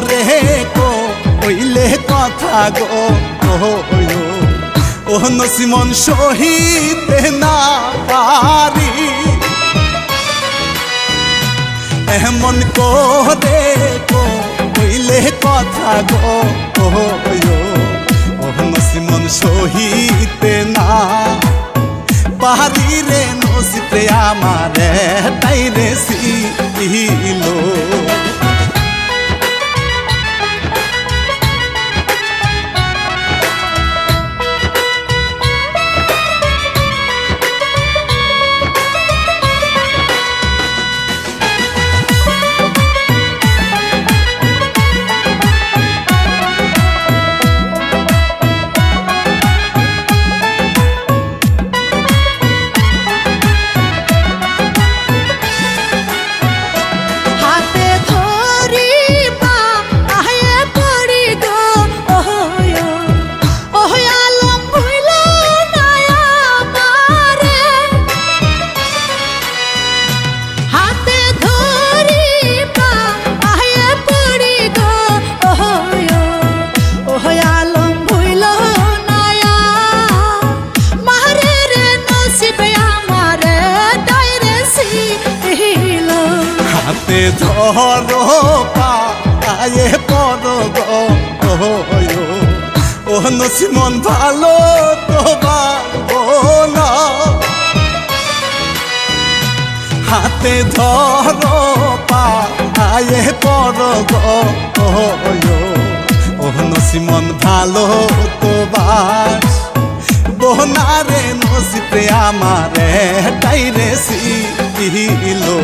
রে কইলে কথা গো ও নসিমন সহিতে না পারি এমন করে কইলে কথা গো ও নসিমন সহিতে না পারি রে নসিবে আমারে তাই রে সিলো ধরো পায়ে পড়ো গো ও নসিমন ভালো তো বাবো না হাতে ধরো পায়ে পড়ো গো ও নসিমন ভালো তো বাস বোনারে নসিবে আমারে তাই রে সিলো